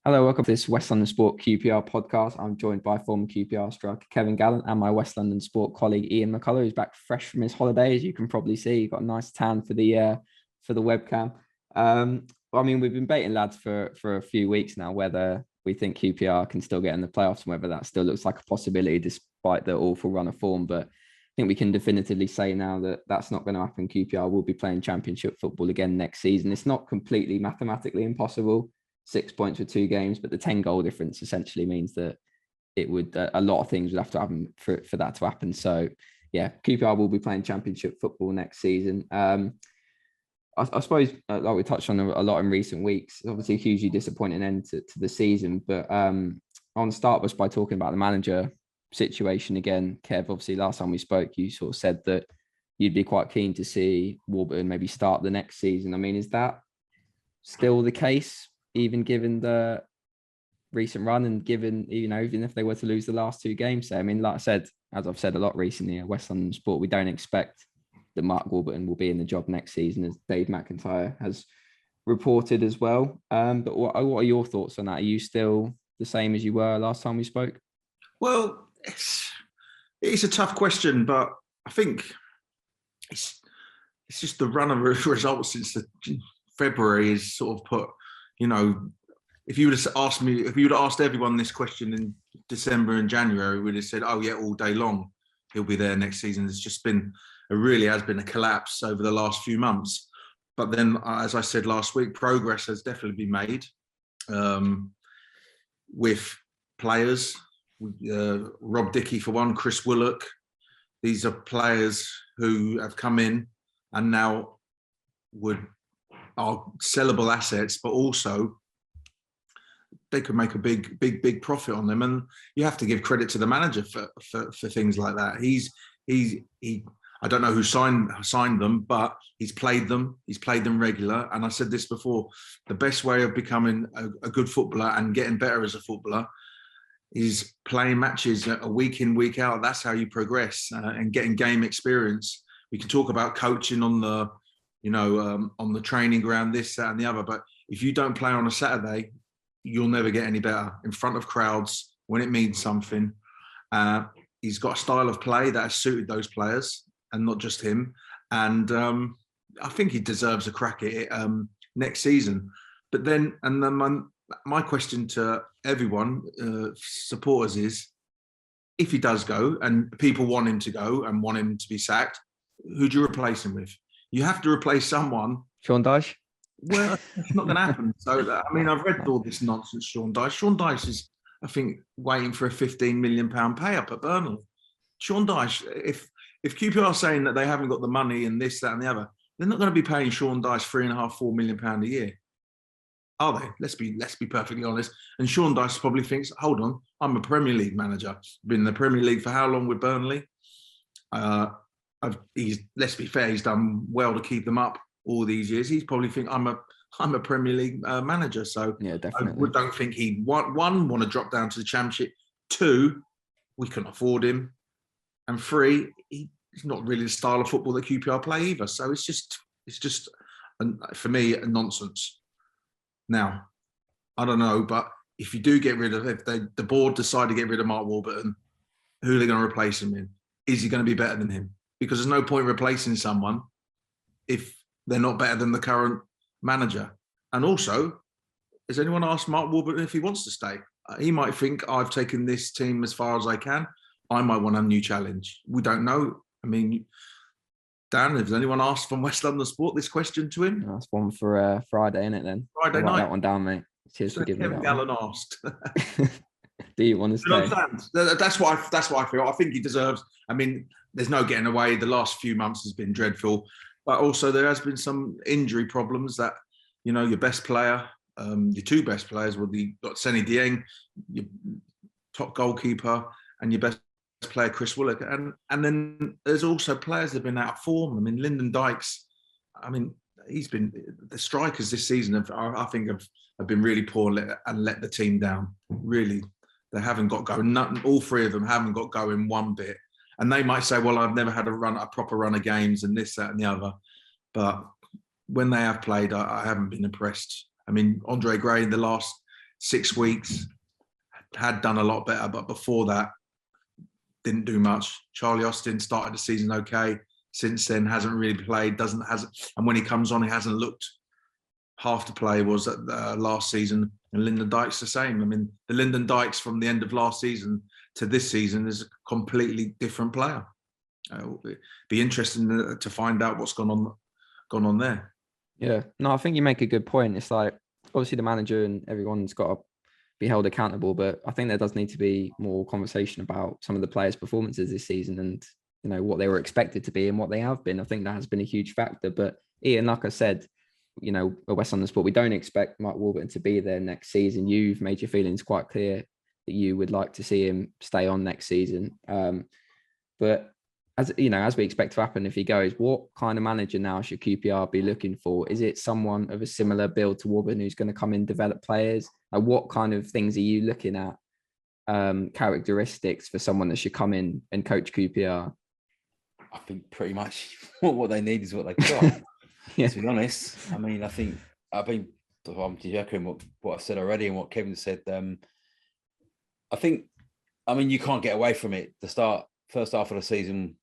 Hello, welcome to this West London Sport QPR podcast. I'm joined by former QPR striker Kevin Gallen and my West London Sport colleague Ian McCullough, who's back fresh from his holidays. You can probably see he got a nice tan for the webcam. We've been baiting lads for a few weeks now whether we think QPR can still get in the playoffs and whether that still looks like a possibility despite the awful run of form. But I think we can definitively say now that that's not going to happen. QPR will be playing Championship football again next season. It's not completely mathematically impossible. 6 points with 2 games, but the 10-goal difference essentially means that it would a lot of things would have to happen for that to happen. So, yeah, QPR will be playing Championship football next season. I suppose, like we touched on a lot in recent weeks, obviously a hugely disappointing end to the season. But I want to start by talking about the manager situation again. Kev, obviously last time we spoke, you sort of said that you'd be quite keen to see Warburton maybe start the next season. I mean, is that still the case? Even given the recent run and given, even if they were to lose the last 2 games. So, I mean, like I said, as I've said a lot recently at West London Sport, we don't expect that Mark Warburton will be in the job next season, as Dave McIntyre has reported as well. But what are your thoughts on that? Are you still the same as you were last time we spoke? Well, it's a tough question, but I think it's just the run of results since February is sort of put. If you would have asked everyone this question in December and January, we'd have said, "Oh yeah, all day long, he'll be there next season." It's just really has been a collapse over the last few months. But then, as I said last week, progress has definitely been made with players. Rob Dickey for one, Chris Willock. These are players who have come in and now are sellable assets, but also they could make a big profit on them. And you have to give credit to the manager for things like that. I don't know who signed them, but he's played them. He's played them regular. And I said this before: the best way of becoming a good footballer and getting better as a footballer is playing matches a week in, week out. That's how you progress and getting game experience. We can talk about coaching on the on the training ground, this, that, and the other. But if you don't play on a Saturday, you'll never get any better in front of crowds when it means something. He's got a style of play that has suited those players and not just him. And I think he deserves a crack at it next season. But then my question to everyone, supporters, is if he does go and people want him to go and want him to be sacked, who do you replace him with? You have to replace someone. Sean Dyche? Well, it's not going to happen. So, I've read all this nonsense, Sean Dyche. Sean Dyche is, I think, waiting for a £15 million pay-up at Burnley. Sean Dyche, if QPR are saying that they haven't got the money and this, that and the other, they're not going to be paying Sean Dyche £3.5–4 million a year. Are they? Let's be perfectly honest. And Sean Dyche probably thinks, hold on, I'm a Premier League manager. Been in the Premier League for how long with Burnley? Let's be fair, he's done well to keep them up all these years. He's probably think I'm a Premier League manager. So yeah, definitely. I don't think he'd want to drop down to the Championship. 2, we can afford him, and 3, he's not really the style of football that QPR play either. So it's just for me a nonsense. Now, I don't know, but if you do if the board decide to get rid of Mark Warburton, who are they going to replace him in? Is he going to be better than him? Because there's no point replacing someone if they're not better than the current manager. And also, has anyone asked Mark Warburton if he wants to stay? He might think, I've taken this team as far as I can. I might want a new challenge. We don't know. I mean, Dan, has anyone asked from West London Sport this question to him? That's one for Friday, isn't it then? Friday night. That one down, mate. Cheers for giving me that Gallen one. asked. Do you want to stay? That's what I feel. I think he deserves. I mean, there's no getting away. The last few months has been dreadful, but also there has been some injury problems that, your best player, your 2 best players, you got Senny Dieng, your top goalkeeper, and your best player Chris Willock, and then there's also players that have been out of form. I mean, Lyndon Dykes. I mean, he's been the strikers this season. I think have been really poor and let the team down. Really, they haven't got going. All 3 of them haven't got going one bit. And they might say, "Well, I've never had a proper run of games and this, that, and the other." But when they have played, I haven't been impressed. I mean, Andre Gray in the last 6 weeks, had done a lot better, but before that, didn't do much. Charlie Austin started the season okay. Since then, hasn't really played, and when he comes on, he hasn't looked half the play was at last season. And Lyndon Dykes the same. I mean, the Lyndon Dykes from the end of last season to this season is a completely different player. It'd be interesting to find out what's gone on there. Yeah, no, I think you make a good point. It's like, obviously the manager and everyone's got to be held accountable, but I think there does need to be more conversation about some of the players' performances this season and, you know, what they were expected to be and what they have been. I think that has been a huge factor. But Ian, like I said, you know, at West London Sport, we don't expect Mark Warburton to be there next season. You've made your feelings quite clear that you would like to see him stay on next season. But as you know, as we expect to happen if he goes, what kind of manager now should QPR be looking for? Is it someone of a similar build to Warburton who's going to come in, develop players? What kind of things are you looking at, characteristics for someone that should come in and coach QPR? I think pretty much what they need is what they've got. Yeah. To be honest, I mean, I'm echoing what I said already and what Kevin said. I think, I mean, you can't get away from it. The first half of the season,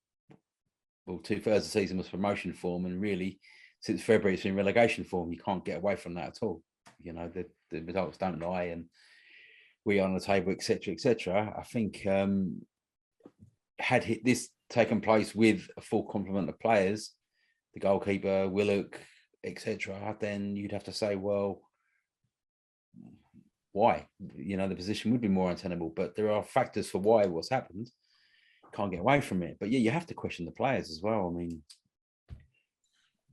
well, 2/3 of the season was promotion form, and really, since February, it's been relegation form. You can't get away from that at all. You know, the results don't lie, and we are on the table, etc., etc. I think had this taken place with a full complement of players, the goalkeeper, Willock, etc., then you'd have to say, well, why? You know, the position would be more untenable. But there are factors for why what's happened. Can't get away from it. But yeah, you have to question the players as well. I mean,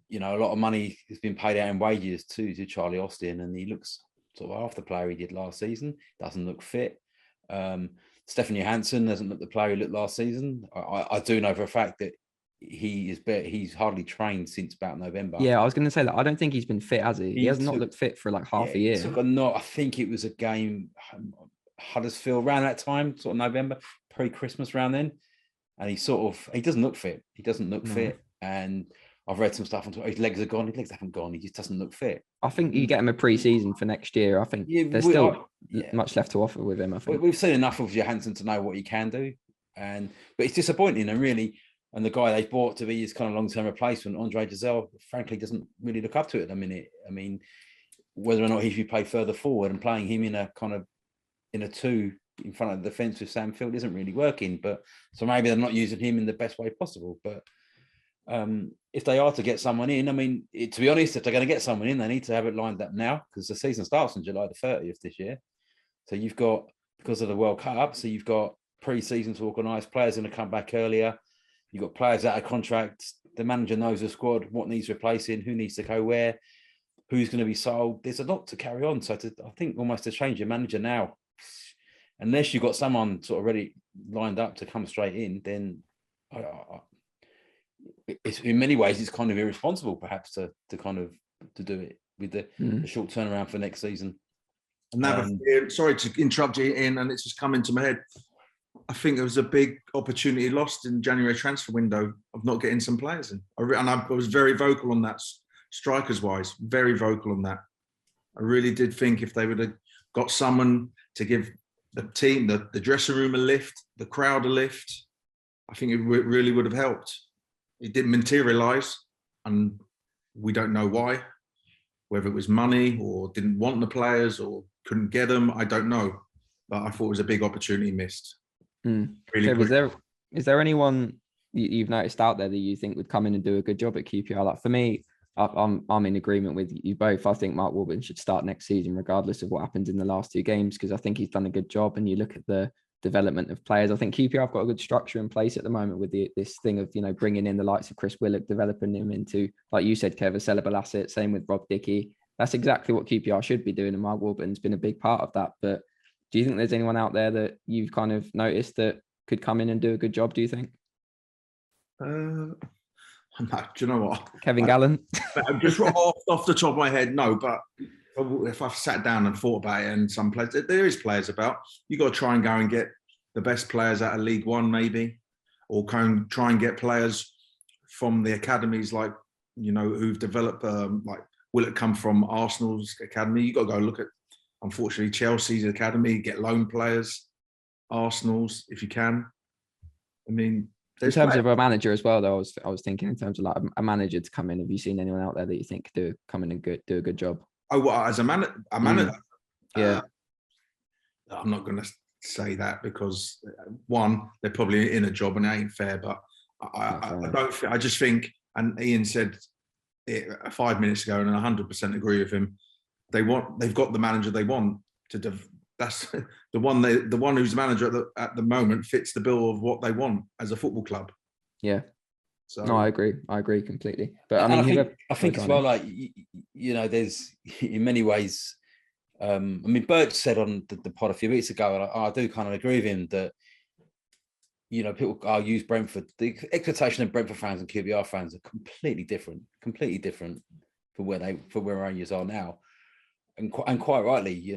you know, a lot of money has been paid out in wages to Charlie Austin, and he looks sort of half the player he did last season. Doesn't look fit. Stefan Johansson doesn't look the player he looked last season. I do know for a fact that he's hardly trained since about November. Yeah, I was going to say that. I don't think he's been fit, has he? He has not looked fit for like half a year. I think it was a game, Huddersfield, around that time, sort of November, pre-Christmas, around then. And he doesn't look fit. He doesn't look fit. And I've read some stuff on Twitter. His legs are gone. His legs haven't gone. He just doesn't look fit. I think you get him a pre-season for next year. I think there's still much left to offer with him. I think we've seen enough of Johansson to know what he can do. But it's disappointing, and really, and the guy they bought to be his kind of long-term replacement, Andre Giselle, frankly, doesn't really look up to it at the minute. I mean, whether or not he should play further forward and playing him in a two in front of the defence with Sam Field isn't really working. But so maybe they're not using him in the best way possible. But if they are to get someone in, I mean, to be honest, if they're going to get someone in, they need to have it lined up now, because the season starts on July the 30th this year. So you've got, because of the World Cup, so you've got pre-season to organise, players going to come back earlier. You've got players out of contract. The manager knows the squad, what needs replacing, who needs to go where, who's going to be sold. There's a lot to carry on. So I think almost to change your manager now, unless you've got someone sort of ready lined up to come straight in, then it's, in many ways, it's kind of irresponsible perhaps to do it with the short turnaround for next season. Sorry to interrupt you, Ian, and it's just come into my head. I think there was a big opportunity lost in January transfer window of not getting some players in. I was very vocal on that, strikers-wise, very vocal on that. I really did think if they would have got someone to give the team, the dressing room a lift, the crowd a lift, I think it really would have helped. It didn't materialise, and we don't know why. Whether it was money or didn't want the players or couldn't get them, I don't know. But I thought it was a big opportunity missed. Really, is there anyone you've noticed out there that you think would come in and do a good job at QPR? Like for me, I'm in agreement with you both. I think Mark Warburton should start next season, regardless of what happens in the last two games, because I think he's done a good job. And you look at the development of players, I think QPR have got a good structure in place at the moment with this thing of, you know, bringing in the likes of Chris Willock, developing him into, like you said, Kev, a sellable asset. Same with Rob Dickey. That's exactly what QPR should be doing, and Mark Warburton's been a big part of that. But do you think there's anyone out there that you've kind of noticed that could come in and do a good job, do you think? Do you know what? Kevin Gallen? Just off the top of my head, no. But if I've sat down and thought about it, and some players, there is players about. You got to try and go and get the best players out of League One, maybe, or try and get players from the academies, like, you know, who've developed, like Will it come from Arsenal's academy? You got to go look at unfortunately, Chelsea's academy, get loan players, Arsenal's, if you can. I mean, in terms of a manager as well, though, I was thinking in terms of like a manager to come in. Have you seen anyone out there that you think come in and do a good job? Oh, well, as a manager, yeah. I'm not going to say that because one, they're probably in a job and it ain't fair. But I just think, and Ian said it 5 minutes ago, and I 100% agree with him. They've got the manager they want to. That's the one who's manager at the moment fits the bill of what they want as a football club. Yeah. So no, I agree completely. But I think as well, like there's in many ways. Birch said on the pod a few weeks ago, I do kind of agree with him that people are use Brentford. The expectation of Brentford fans and QPR fans are completely different for where Rangers are now, and quite rightly,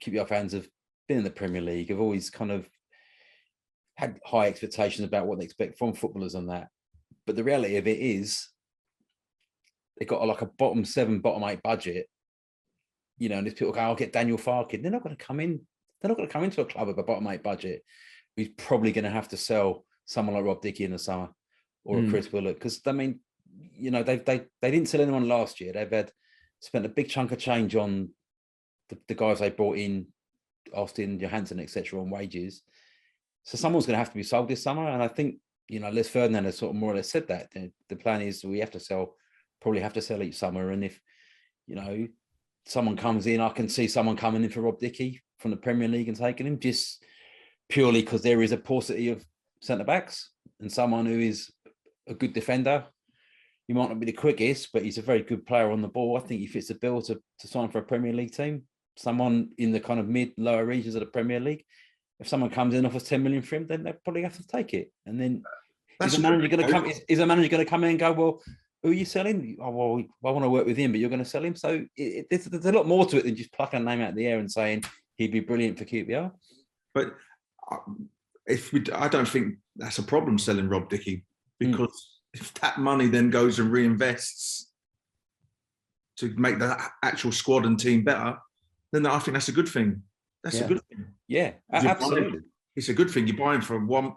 QPR fans have been in the Premier League, have always kind of had high expectations about what they expect from footballers on that. But the reality of it is, they've got like a bottom 7, bottom 8 budget. And if people go, I'll get Daniel Farkin, they're not going to come in. They're not going to come into a club with a bottom 8 budget. He's probably going to have to sell someone like Rob Dickie in the summer or a Chris Willock. Because, they didn't sell anyone last year. They've spent a big chunk of change on the guys they brought in, Austin, Johansson, etc., on wages. So someone's going to have to be sold this summer. And I think, Les Ferdinand has sort of more or less said that. The plan is we probably have to sell each summer. And if, someone comes in, I can see someone coming in for Rob Dickie from the Premier League and taking him just purely because there is a paucity of centre-backs and someone who is a good defender. He might not be the quickest, but he's a very good player on the ball. I think he fits the bill to sign for a Premier League team. Someone in the kind of lower regions of the Premier League. If someone comes in and offers 10 million for him, then they probably have to take it. And then is a manager going to come in and go, well, who are you selling? Oh, well, I want to work with him, but you're going to sell him. So there's a lot more to it than just plucking a name out of the air and saying he'd be brilliant for QPR. But I don't think that's a problem selling Rob Dickie, because if that money then goes and reinvests to make the actual squad and team better, then I think that's a good thing. That's a good thing. Yeah, absolutely. It's a good thing. You're buying for 1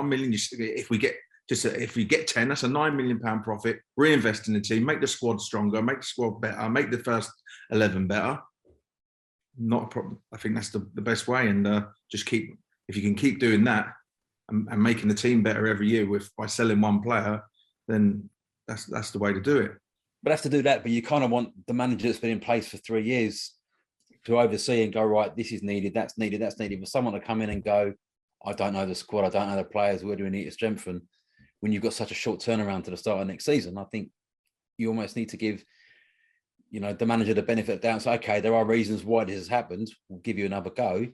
million? If we get 10, that's a £9 million profit. Reinvest in the team, make the squad stronger, make the squad better, make the first 11 better. Not a problem. I think that's the best way. And if you can keep doing that and making the team better every year by selling one player, then that's the way to do it. But have to do that. But you kind of want the manager that's been in place for 3 years to oversee and go, right, this is needed, that's needed, that's needed. For someone to come in and go, I don't know the squad, I don't know the players, where do we need to strengthen? When you've got such a short turnaround to the start of next season, I think you almost need to give, the manager the benefit of the doubt. So, okay, there are reasons why this has happened. We'll give you another go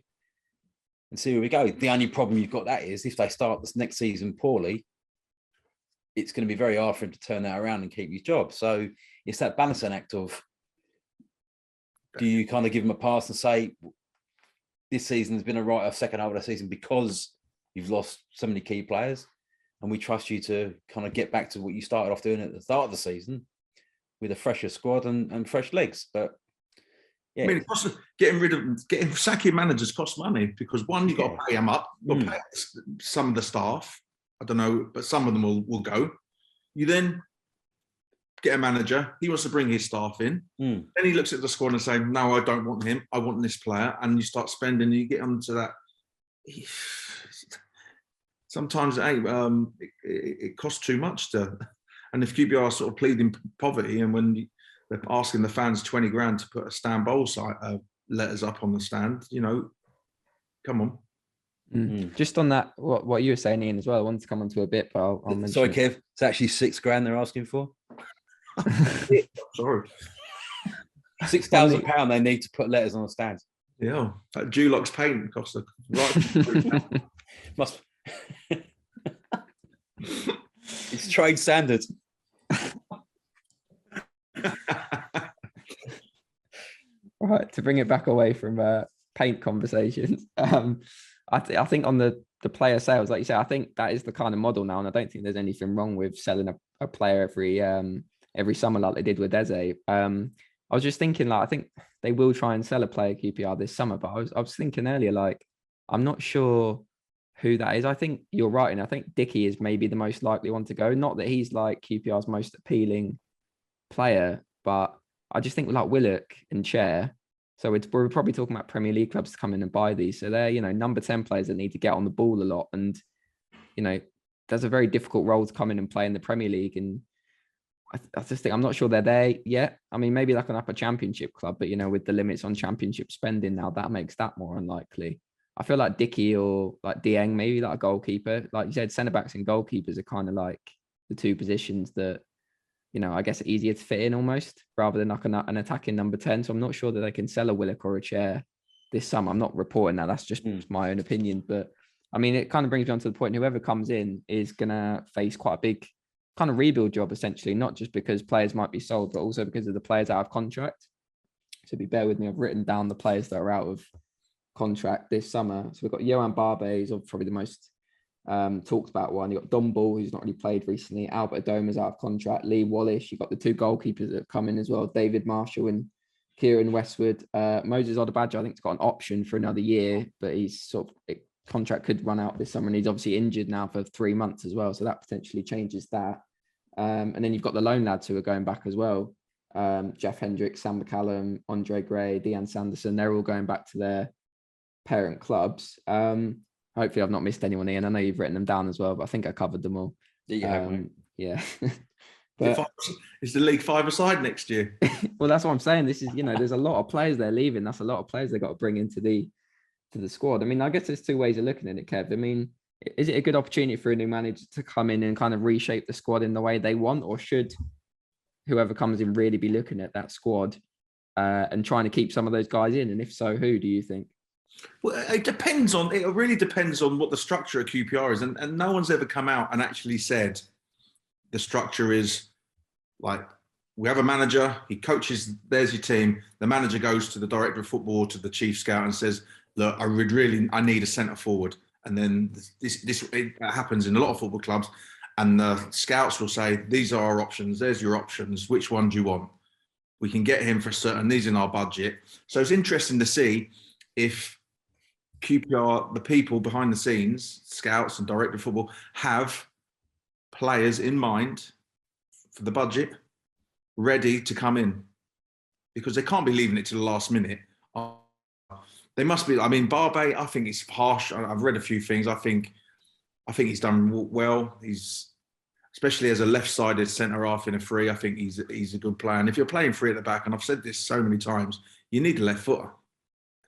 and see where we go. The only problem you've got that is if they start this next season poorly, it's going to be very hard for him to turn that around and keep his job. So it's that balancing act of, do you kind of give him a pass and say, this season has been a write-off second half of the season because you've lost so many key players, and we trust you to kind of get back to what you started off doing at the start of the season with a fresher squad and fresh legs. But yeah, I mean, sacking managers costs money, because one, you've got to pay them up, you've got to pay some of the staff. I don't know, but some of them will go. You then get a manager, he wants to bring his staff in. Then he looks at the squad and says, no, I don't want him, I want this player. And you start spending, you get onto that. Sometimes it costs too much and if QPR are sort of pleading poverty, and when they're asking the fans 20 grand to put a stand bowl site letters up on the stand, come on. Just on that, what you were saying, Ian, as well, I wanted to come on to a bit, but I'll mention. Sorry, Kev, it's actually 6 grand they're asking for. Sorry. £6,000 they need to put letters on the stand. Yeah, that Dulux paint costs a right. Must. It's trade standard. Right, to bring it back away from paint conversations, I think on the player sales, like you say, I think that is the kind of model now, and I don't think there's anything wrong with selling a player every summer like they did with Eze. I was just thinking, like, I think they will try and sell a player QPR this summer, but I was thinking earlier, like, I'm not sure who that is. I think you're right, and I think Dickey is maybe the most likely one to go. Not that he's like QPR's most appealing player, but I just think like Willock and Chair. So we're probably talking about Premier League clubs to come in and buy these. So they're, number 10 players that need to get on the ball a lot. And, there's a very difficult role to come in and play in the Premier League. And I just think I'm not sure they're there yet. I mean, maybe like an upper championship club, but with the limits on championship spending now, that makes that more unlikely. I feel like Dickey or like Dieng, maybe like a goalkeeper. Like you said, centre backs and goalkeepers are kind of like the two positions that, I guess are easier to fit in almost, rather than like an attacking number 10. So I'm not sure that they can sell a Willock or a Chair this summer. I'm not reporting that. That's just my own opinion. But I mean, it kind of brings me on to the point, whoever comes in is going to face quite a big kind of rebuild job, essentially, not just because players might be sold, but also because of the players out of contract. So bear with me, I've written down the players that are out of contract this summer. So we've got Johan Barbe, who's probably the most talked about one. You've got Dumball, who's not really played recently. Albert Adoma's out of contract. Lee Wallace. You've got the two goalkeepers that have come in as well, David Marshall and Kieran Westwood. Moses Odebajo, I think, has got an option for another year, but he's sort of contract could run out this summer, and he's obviously injured now for 3 months as well. So that potentially changes that. And then you've got the loan lads who are going back as well. Jeff Hendricks, Sam McCallum, Andre Gray, Dean Sanderson, they're all going back to their parent clubs. Hopefully I've not missed anyone, Ian. I know you've written them down as well, but I think I covered them all. Yeah. But is the League 5 aside next year? Well, that's what I'm saying. This is, there's a lot of players they're leaving. That's a lot of players they've got to bring into the squad. I mean, I guess there's two ways of looking at it, Kev. I mean, is it a good opportunity for a new manager to come in and kind of reshape the squad in the way they want, or should whoever comes in really be looking at that squad and trying to keep some of those guys in? And if so, who do you think? Well, it really depends on what the structure of QPR is. And no one's ever come out and actually said the structure is like, we have a manager, he coaches, there's your team. The manager goes to the director of football, to the chief scout, and says, look, I need a centre forward. And then it happens in a lot of football clubs. And the scouts will say, these are our options. There's your options. Which one do you want? We can get him for certain, these in our budget. So it's interesting to see if QPR, the people behind the scenes, scouts and director of football, have players in mind for the budget ready to come in, because they can't be leaving it to the last minute. They must be. I mean, Barbe, I think it's harsh. I've read a few things. I think he's done well. He's, especially as a left-sided centre half in a free, I think he's a good player. And if you're playing free at the back, and I've said this so many times, you need a left footer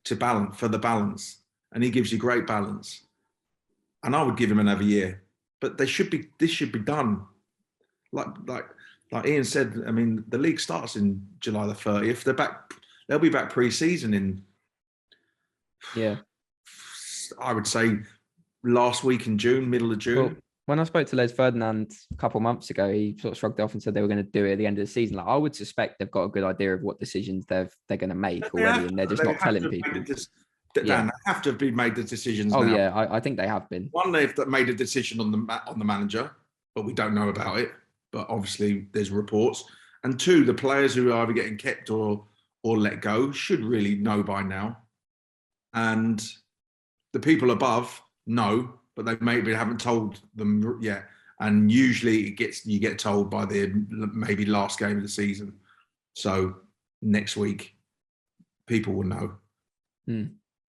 to balance, for the balance, and he gives you great balance. And I would give him another year, but this should be done. Like Ian said, I mean, the league starts in July the 30th. They'll be back pre-season in, I would say last week in June, middle of June. Well, when I spoke to Les Ferdinand a couple of months ago, he sort of shrugged off and said they were going to do it at the end of the season. Like, I would suspect they've got a good idea of what decisions they're going to make already, and they're just not telling people. They have to be made the decisions. Oh now. Yeah, I think they have been. One, they've made a decision on the manager, but we don't know about it. But obviously, there's reports. And two, the players who are either getting kept or let go should really know by now. And the people above know, but they maybe haven't told them yet. And usually you get told by the maybe last game of the season. So next week, people will know.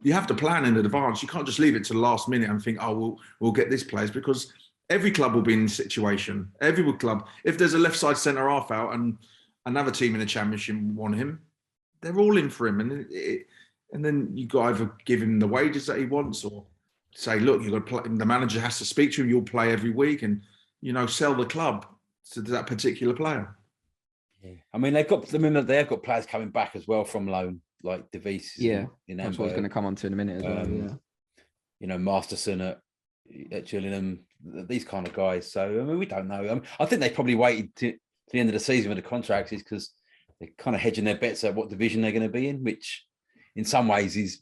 You have to plan in advance. You can't just leave it to the last minute and think, oh, we'll get this place, because every club will be in this situation. Every club, if there's a left side centre half out and another team in the championship want him, they're all in for him. And then you got to either give him the wages that he wants, or say, look, you've got to play, the manager has to speak to him. You'll play every week, and sell the club to that particular player. Yeah, I mean they've got players coming back as well from loan, like DeVries. Yeah, that's what I was going to come on to in a minute as well. Masterson at Gillingham, these kind of guys. So I mean, we don't know. I think they probably waited to the end of the season with the contracts, is because they're kind of hedging their bets at what division they're going to be in, which in some ways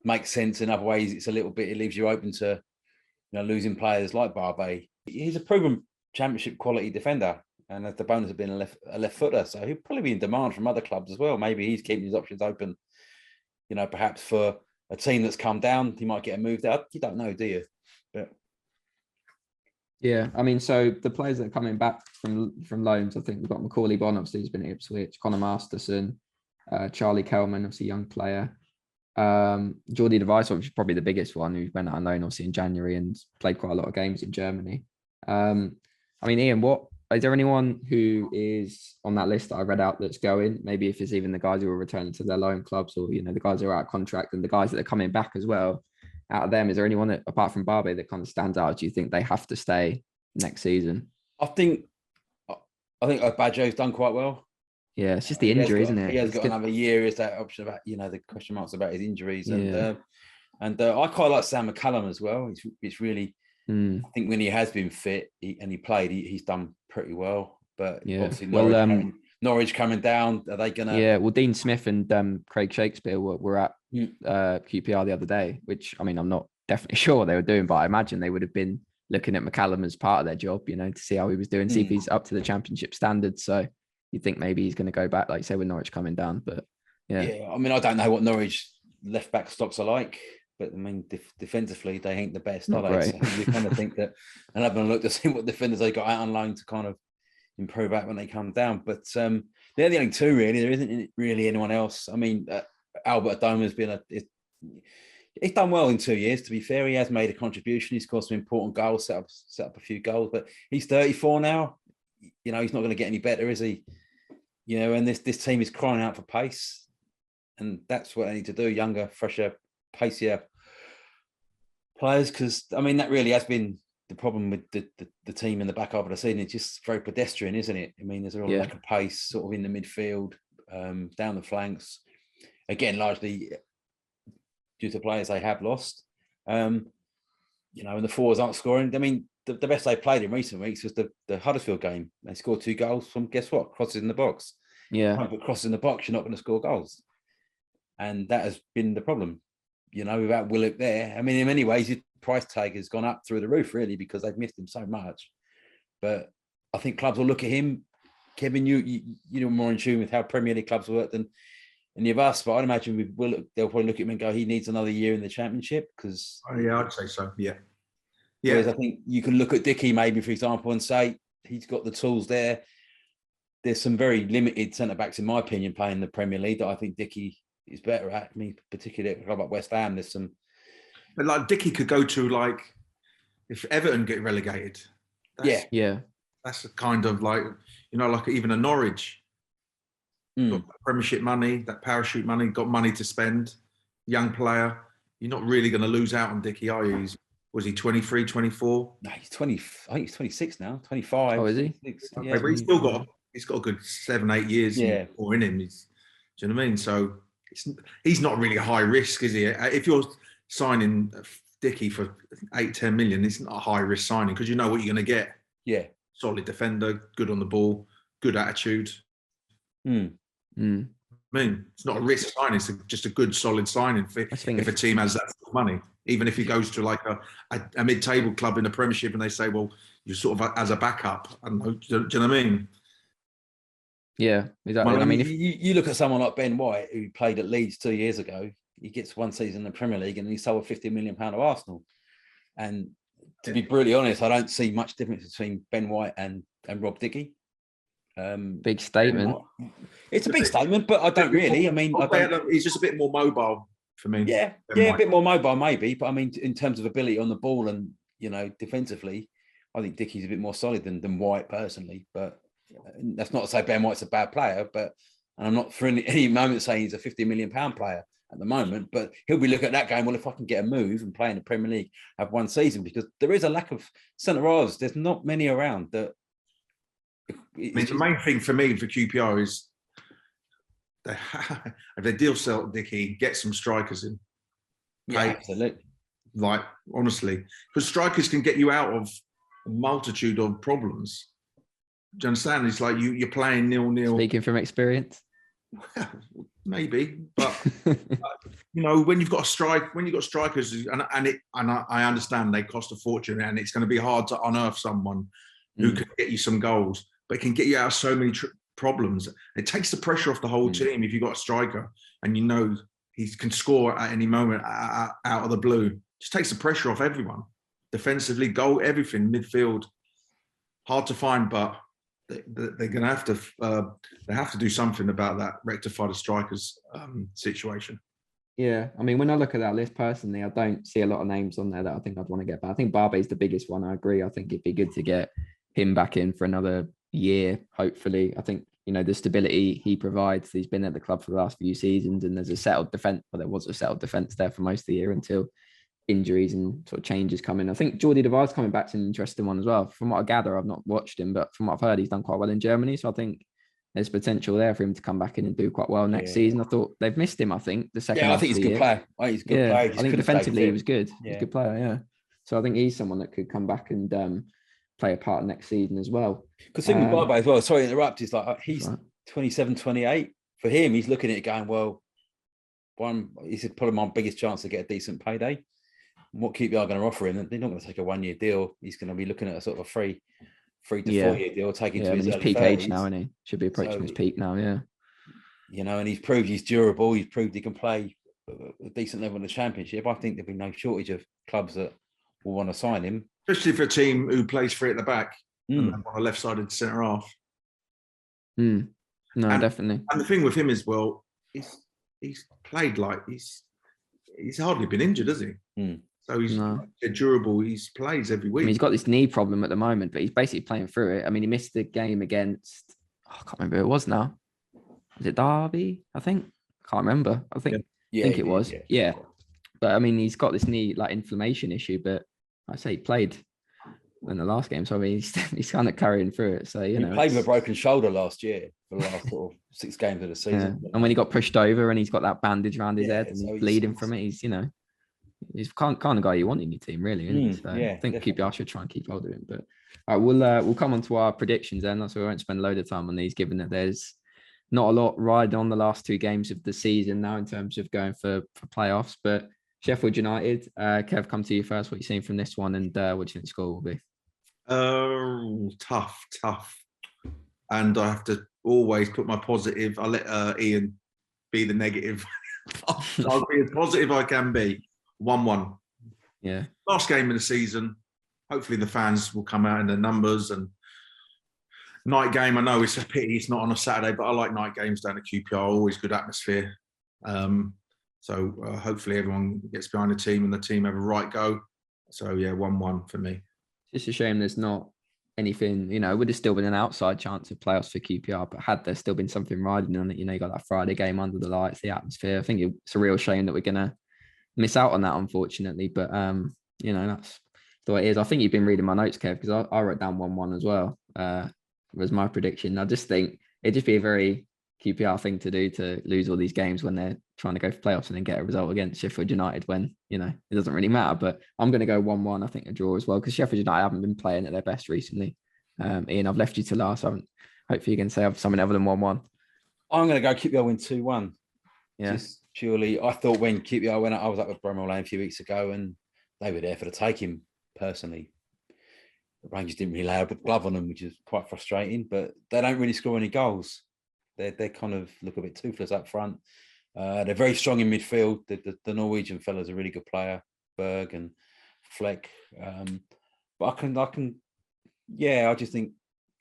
makes sense. In other ways, it leaves you open to losing players like Barbe. He's a proven championship quality defender. And the bonus have been a left footer, so he'll probably be in demand from other clubs as well. Maybe he's keeping his options open. Perhaps for a team that's come down, he might get a move there. You don't know, do you? But yeah, I mean, so the players that are coming back from loans, I think we've got Macaulay Bonne, obviously, who's been at Ipswich, Connor Masterson, Charlie Kelman, obviously young player. Jordi Device, which is probably the biggest one, who went out on loan obviously in January and played quite a lot of games in Germany. I mean, Ian, is there anyone who is on that list that I read out that's going? Maybe if it's even the guys who are returning to their loan clubs, or the guys who are out of contract and the guys that are coming back as well. Out of them, is there anyone that, apart from Barbe, that kind of stands out? Do you think they have to stay next season? I think Badjo's done quite well. Yeah, it's just the injury, isn't it? He has got another year. Is that option about the question marks about his injuries, and I quite like Sam McCullough as well. It's really. I think when he has been fit and he played, he's done pretty well. But obviously Norwich coming down, are they gonna? Yeah, well, Dean Smith and Craig Shakespeare were at QPR the other day, which, I mean, I'm not definitely sure what they were doing, but I imagine they would have been looking at McCallum as part of their job, to see how he was doing, see if he's up to the Championship standards. So you think maybe he's going to go back, like you say, with Norwich coming down. But yeah, I mean, I don't know what Norwich left back stocks are like. But I mean, defensively, they ain't the best, are they? So you kind of think that, and having a look to see what defenders they got out on loan to kind of improve out when they come down. But they're the only two really. There isn't really anyone else. I mean, Albert Adoma has been he's done well in 2 years. To be fair, he has made a contribution. He's scored some important goals, set up a few goals. But he's 34 now. He's not going to get any better, is he? And this team is crying out for pace, and that's what they need to do. Younger, fresher, pacier players, because I mean that really has been the problem with the team in the back half of the season. It's just very pedestrian, isn't it? I mean, there's a real lack of pace sort of in the midfield, down the flanks, again largely due to players they have lost, and the forwards aren't scoring. I mean, the best they played in recent weeks was the Huddersfield game. They scored 2 goals from, guess what, crosses in the box. But crosses in the box, you're not going to score goals, and that has been the problem. Without Willock there, I mean, in many ways, his price tag has gone up through the roof, really, because they've missed him so much. But I think clubs will look at him. Kevin, you're more in tune with how Premier League clubs work than any of us, but I'd imagine with Willock, they'll probably look at him and go, he needs another year in the Championship. Because I'd say so. Yeah. Whereas I think you can look at Dickey, maybe, for example, and say he's got the tools there. There's some very limited centre backs, in my opinion, playing the Premier League that I think Dickey is better at. I mean, particularly at a club like West Ham, there's some. But like Dickey could go to if Everton get relegated. That's a kind of like even a Norwich. Got Premiership money, that parachute money, got money to spend. Young player, you're not really going to lose out on Dickey, are you? Was he 23, 24? No, he's 20. I think he's 26 now. 25. Oh, is he? Yeah, but he's got a good 7-8 years more in him. Do you know what I mean? So he's not really a high risk, is he? If you're signing Dickey for 8-10 million, it's not a high risk signing because you know what you're going to get. Yeah. Solid defender, good on the ball, good attitude. I mean, it's not a risk signing; it's just a good, solid signing if a team has that sort of money. Even if he goes to like a mid-table club in the Premiership and they say, "Well, you're sort of as a backup," do you know what I mean? Yeah, exactly. Well, I mean, if you look at someone like Ben White, who played at Leeds 2 years ago, he gets one season in the Premier League and he sold £50 million of Arsenal. And to be brutally honest, I don't see much difference between Ben White and Rob Dickey. Big statement. It's a big statement, but I don't really. I mean, he's just a bit more mobile for me. Yeah, a bit more mobile maybe, but I mean, in terms of ability on the ball and defensively, I think Dickey's a bit more solid than White personally. But that's not to say Ben White's a bad player, and I'm not for any moment saying he's a £50 million player at the moment. But he'll be looking at that game. Well, if I can get a move and play in the Premier League, have one season, because there is a lack of centre halves. There's not many around that. The main thing for me for QPR is if they deal sell Dickey, get some strikers in. Yeah, absolutely. Like, honestly, because strikers can get you out of a multitude of problems. Do you understand? It's like you're playing 0-0. Speaking from experience. Well, maybe, but when you've got strikers, and I understand they cost a fortune, and it's going to be hard to unearth someone who can get you some goals. but it can get you out of so many problems. It takes the pressure off the whole team if you've got a striker and you know he can score at any moment out of the blue. Just takes the pressure off everyone. Defensively, goal, everything, midfield. Hard to find, but they're going to have to. They have to do something about that. Rectify the strikers' situation. Yeah, I mean, when I look at that list personally, I don't see a lot of names on there that I think I'd want to get. But I think Barbe's the biggest one. I agree. I think it'd be good to get him back in for another year, hopefully. I think, the stability he provides. He's been at the club for the last few seasons, and there's a settled defense. Well, there was a settled defense there for most of the year until injuries and sort of changes come in. I think Jordi Devard's coming back to an interesting one as well. From what I gather, I've not watched him, but from what I've heard, he's done quite well in Germany. So I think there's potential there for him to come back in and do quite well next season. I thought they've missed him. I think the second. Yeah, I think he's a good player. I think he's a good player. I think defensively he was good. He's a good player. Yeah. So I think he's someone that could come back and play a part next season as well. Because think with Barbe as well. Sorry to interrupt. He's like he's 27, 28. For him, he's looking at it going, well, he's probably my biggest chance to get a decent payday. What QPR are going to offer him? They're not going to take a 1-year deal. He's going to be looking at a sort of a 3 to 4 year deal, taking to his peak 30s. age now, isn't he? Should be approaching his peak now, yeah. And he's proved he's durable. He's proved he can play a decent level in the Championship. I think there'll be no shortage of clubs that will want to sign him, especially for a team who plays free at the back and on a left-sided centre half. No, definitely. And the thing with him is, well, he's played like he's hardly been injured, has he? So he's durable. He plays every week. I mean, he's got this knee problem at the moment, but he's basically playing through it. I mean, he missed the game against, I can't remember who it was now. Was it Derby? I think. I can't remember. I think it was. Yeah. But I mean, he's got this knee inflammation issue, but I say he played in the last game. So I mean, he's kind of carrying through it. So, he played with a broken shoulder last year for the last sort of 6 games of the season. Yeah. And when he got pushed over and he's got that bandage around his head and he's bleeding from it, he's kind of guy you want in your team, really. Isn't he? So I think QPR should try and keep hold of him. But we'll come on to our predictions then. So we won't spend a load of time on these, given that there's not a lot riding on the last 2 games of the season now in terms of going for playoffs. But Sheffield United, Kev, come to you first. What you're seeing from this one, and what do you think the score will be? Tough. And I have to always put my positive. I'll let Ian be the negative. I'll be as positive I can be. 1-1. Yeah. Last game of the season. Hopefully the fans will come out in their numbers. And night game, I know it's a pity it's not on a Saturday, but I like night games down at QPR. Always good atmosphere. So hopefully everyone gets behind the team and the team have a right go. So yeah, 1-1 for me. It's a shame there's not anything, it would have still been an outside chance of playoffs for QPR, but had there still been something riding on it, you got that Friday game under the lights, the atmosphere. I think it's a real shame that we're going to miss out on that, unfortunately. But, that's the way it is. I think you've been reading my notes, Kev, because I wrote down 1-1 as well, was my prediction. I just think it'd just be a very QPR thing to do to lose all these games when they're trying to go for playoffs and then get a result against Sheffield United when, it doesn't really matter. But I'm going to go 1-1. I think a draw as well, because Sheffield United haven't been playing at their best recently. Ian, I've left you to last. Hopefully you can say something other than 1-1. I'm going to go QPR win 2-1. Yeah. Just purely, I thought when QPR went out, I was up with Bramall Lane a few weeks ago and they were there for the taking, personally. The Rangers didn't really lay a glove on them, which is quite frustrating, but they don't really score any goals. They kind of look a bit toothless up front. They're very strong in midfield. The Norwegian fella's a really good player, Berg and Fleck. But I just think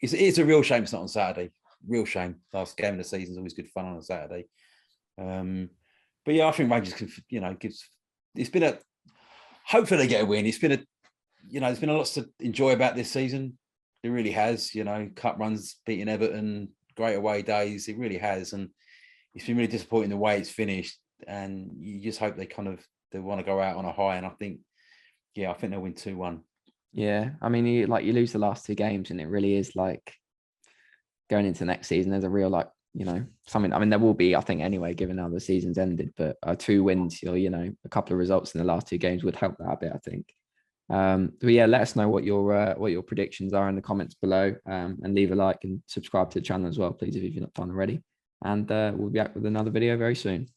it's a real shame it's not on Saturday. Real shame. Last game of the season is always good fun on a Saturday. But yeah, I think Rangers can, it's been hopefully they get a win. It's been there's been a lot to enjoy about this season. It really has, cup runs, beating Everton, great away days. It really has. And it's been really disappointing the way it's finished. And you just hope they want to go out on a high. And I think they'll win 2-1. Yeah. I mean, you lose the last 2 games and it really is like going into next season. There's a real, something, I mean, there will be, I think anyway, given how the season's ended, but 2 wins, or, a couple of results in the last 2 games would help that a bit, I think. But yeah, let us know what your predictions are in the comments below, and leave a like and subscribe to the channel as well, please, if you've not done already. And we'll be back with another video very soon.